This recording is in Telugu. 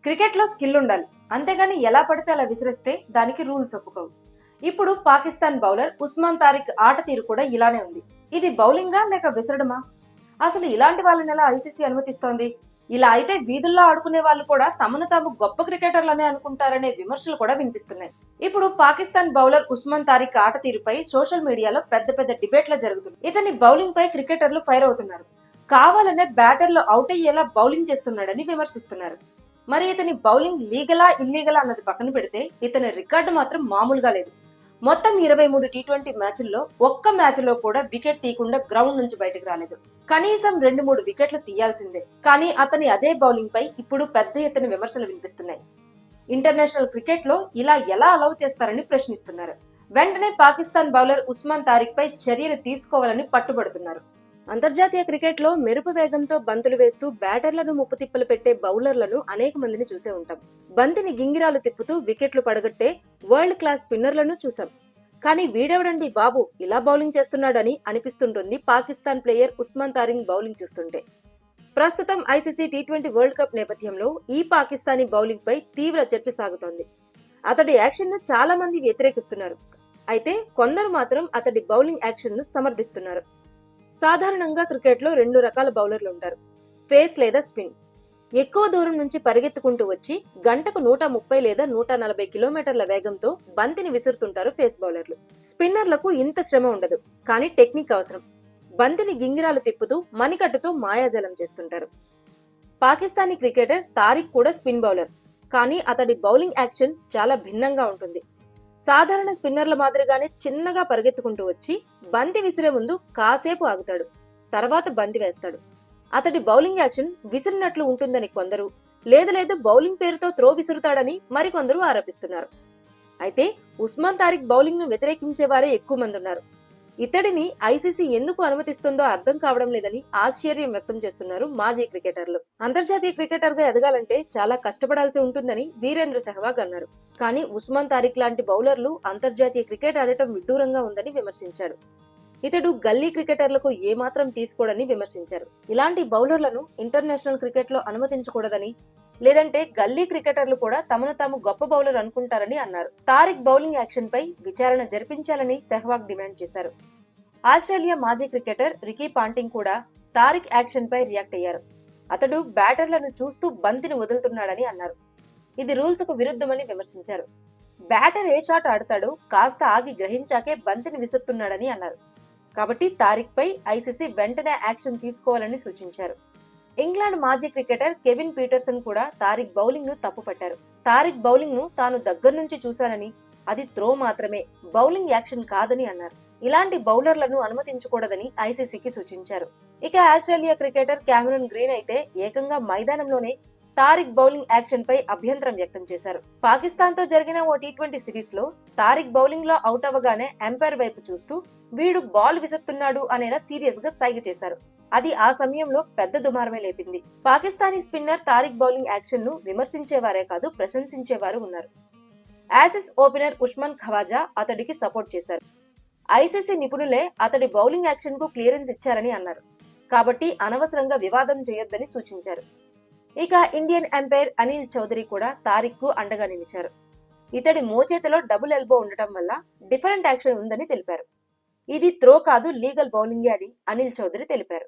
క్రికెట్ లో స్కిల్ ఉండాలి, అంతేగాని ఎలా పడితే అలా విసిరేస్తే దానికి రూల్స్ ఒప్పుకోవు. ఇప్పుడు పాకిస్తాన్ బౌలర్ ఉస్మాన్ తారిక్ ఆట తీరు కూడా ఇలానే ఉంది. ఇది బౌలింగా లేక విసరడమా? అసలు ఇలాంటి వాళ్ళని ఎలా ఐసీసీ అనుమతిస్తోంది? ఇలా అయితే వీధుల్లో ఆడుకునే వాళ్ళు కూడా తమను తాము గొప్ప క్రికెటర్లనే అనుకుంటారనే విమర్శలు కూడా వినిపిస్తున్నాయి. ఇప్పుడు పాకిస్తాన్ బౌలర్ ఉస్మాన్ తారిక్ ఆట తీరుపై సోషల్ మీడియాలో పెద్ద పెద్ద డిబేట్ల జరుగుతుంది. ఇతని బౌలింగ్ పై క్రికెటర్లు ఫైర్ అవుతున్నారు. కావాలనే బ్యాటర్లు అవుట్ అయ్యేలా బౌలింగ్ చేస్తున్నాడని విమర్శిస్తున్నారు. మరి ఇతని బౌలింగ్ లీగలా ఇల్లీగలా అన్నది పక్కన పెడితే ఇతని రికార్డు మాత్రం మామూలుగా లేదు. మొత్తం 23 టీ20 మ్యాచ్ల్లో ఒక్క మ్యాచ్ లో కూడా వికెట్ తీయకుండా గ్రౌండ్ నుంచి బయటకు రాలేదు. కనీసం 2-3 వికెట్లు తీయాల్సిందే. కానీ అతని అదే బౌలింగ్ పై ఇప్పుడు పెద్ద ఎత్తున విమర్శలు వినిపిస్తున్నాయి. ఇంటర్నేషనల్ క్రికెట్ లో ఇలా ఎలా అలౌ చేస్తారని ప్రశ్నిస్తున్నారు. వెంటనే పాకిస్తాన్ బౌలర్ ఉస్మాన్ తారిక్ పై చర్యలు తీసుకోవాలని పట్టుబడుతున్నారు. అంతర్జాతీయ క్రికెట్ లో మెరుపు వేగంతో బంతులు వేస్తూ బ్యాటర్లను ముప్పుతిప్పలు పెట్టే బౌలర్లను అనేక మందిని చూసే ఉంటాం. బంతిని గింగిరాలు తిప్పుతూ వికెట్లు పడగొట్టే వరల్డ్ క్లాస్ స్పిన్నర్లను చూసాం. కానీ వీడెవడండి బాబు ఇలా బౌలింగ్ చేస్తున్నాడని అనిపిస్తుంటుంది పాకిస్తాన్ ప్లేయర్ ఉస్మాన్ తారిక్ బౌలింగ్ చూస్తుంటే. ప్రస్తుతం ఐసీసీ టీ20 వరల్డ్ కప్ నేపథ్యంలో ఈ పాకిస్తానీ బౌలింగ్ పై తీవ్ర చర్చ సాగుతోంది. అతడి యాక్షన్ ను చాలా మంది వ్యతిరేకిస్తున్నారు. అయితే కొందరు మాత్రం అతడి బౌలింగ్ యాక్షన్ ను సమర్థిస్తున్నారు. సాధారణంగా క్రికెట్ లో 2 రకాల బౌలర్లు ఉంటారు. ఫేస్ లేదా స్పిన్. ఎక్కువ దూరం నుంచి పరిగెత్తుకుంటూ వచ్చి గంటకు 130 లేదా 140 కిలోమీటర్ల వేగంతో బంతిని విసురుతుంటారు ఫేస్ బౌలర్లు. స్పిన్నర్లకు ఇంత శ్రమ ఉండదు, కానీ టెక్నిక్ అవసరం. బంతిని గింగిరాలు తిప్పుతూ మణికట్టుతో మాయాజాలం చేస్తుంటారు. పాకిస్తానీ క్రికెటర్ తారిక్ కూడా స్పిన్ బౌలర్, కానీ అతడి బౌలింగ్ యాక్షన్ చాలా భిన్నంగా ఉంటుంది. సాధారణ స్పిన్నర్ల మాదిరిగానే చిన్నగా పరిగెత్తుకుంటూ వచ్చి బంతి విసిరే ముందు కాసేపు ఆగుతాడు, తర్వాత బంతి వేస్తాడు. అతడి బౌలింగ్ యాక్షన్ విసిరినట్లు ఉంటుందని కొందరు, లేదు బౌలింగ్ పేరుతో త్రో విసురుతాడని మరికొందరు ఆరోపిస్తున్నారు. అయితే ఉస్మాన్ తారిక్ బౌలింగ్ ను వ్యతిరేకించే వారే ఎక్కువ మంది ఉన్నారు. ఇతడిని ఐసీసీ ఎందుకు అనుమతిస్తుందో అర్థం కావడం లేదని ఆశ్చర్యం వ్యక్తం చేస్తున్నారు మాజీ క్రికెటర్లు. అంతర్జాతీయ క్రికెటర్ గా ఎదగాలంటే చాలా కష్టపడాల్సి ఉంటుందని వీరేంద్ర సెహ్వాగ్ అన్నారు. కానీ ఉస్మాన్ తారిక్ లాంటి బౌలర్లు అంతర్జాతీయ క్రికెట్ ఆడటం విడ్డూరంగా ఉందని విమర్శించారు. ఇతడు గల్లీ క్రికెటర్లకు ఏమాత్రం తీసుకోడని విమర్శించారు. ఇలాంటి బౌలర్లను ఇంటర్నేషనల్ క్రికెట్ లో అనుమతించకూడదని, లేదంటే గల్లీ క్రికెటర్లు కూడా తమను తాము గొప్ప బౌలర్ అనుకుంటారని అన్నారు. తారిక్ బౌలింగ్ యాక్షన్ పై విచారణ జరిపించాలని సెహ్వాగ్ డిమాండ్ చేశారు. ఆస్ట్రేలియా మాజీ క్రికెటర్ రికీ పాంటింగ్ కూడా తారిక్ యాక్షన్ పై రియాక్ట్ అయ్యారు. అతడు బ్యాటర్లను చూస్తూ బంతిని వదులుతున్నాడని అన్నారు. ఇది రూల్స్ కు విరుద్ధమని విమర్శించారు. బ్యాటర్ ఏ షాట్ ఆడతాడో కాస్త ఆగి గ్రహించాకే బంతిని విసురుతున్నాడని అన్నారు. కాబట్టి తారిక్ పై ఐసీసీ వెంటనే యాక్షన్ తీసుకోవాలని సూచించారు. ఇంగ్లాండ్ మాజీ క్రికెటర్ కెవిన్ పీటర్సన్ కూడా తారిక్ బౌలింగ్ ను తప్పుపట్టారు. తారిక్ బౌలింగ్ ను తాను దగ్గర నుంచి చూశానని, అది త్రో మాత్రమే, బౌలింగ్ యాక్షన్ కాదని అన్నారు. ఇలాంటి బౌలర్లను అనుమతించకూడదని ఐసీసీకి సూచించారు. ఇక ఆస్ట్రేలియా క్రికెటర్ క్యామరూన్ గ్రీన్ అయితే ఏకంగా మైదానంలోనే తారిక్ బౌలింగ్ యాక్షన్ పై అభ్యంతరం వ్యక్తం చేశారు. పాకిస్తాన్ తో జరిగిన ఓ టీ20 సిరీస్ లో తారిక్ బౌలింగ్ లో అవుట్ అవ్వగానే ఎంపైర్ వైపు చూస్తూ వీడు బాల్ విసురుతున్నాడు అనేలా సీరియస్ గా సైగ చేశారు. అది ఆ సమయంలో పెద్ద దుమారమే లేపింది. Pakistani spinner Tariq bowling action ను విమర్శించేవారే కాదు, ప్రశంసించేవారు ఉన్నారు. ఆసీస్ ఓపెనర్ ఉస్మాన్ ఖవాజా అతడికి సపోర్ట్ చేశారు. ఐసీసీ నిపుణులే అతడి బౌలింగ్ యాక్షన్ కు క్లియరెన్స్ ఇచ్చారని అన్నారు. కాబట్టి అనవసరంగా వివాదం చేయొద్దని సూచించారు. ఇక ఇండియన్ ఎంపైర్ అనిల్ చౌదరి కూడా తారిక్ కు అండగా నిలిచారు. ఇతడి మోచేతిలో డబుల్ ఎల్బో ఉండటం వల్ల డిఫరెంట్ యాక్షన్ ఉందని తెలిపారు. ఇది త్రో కాదు, లీగల్ బౌలింగే అని అనిల్ చౌదరి తెలిపారు.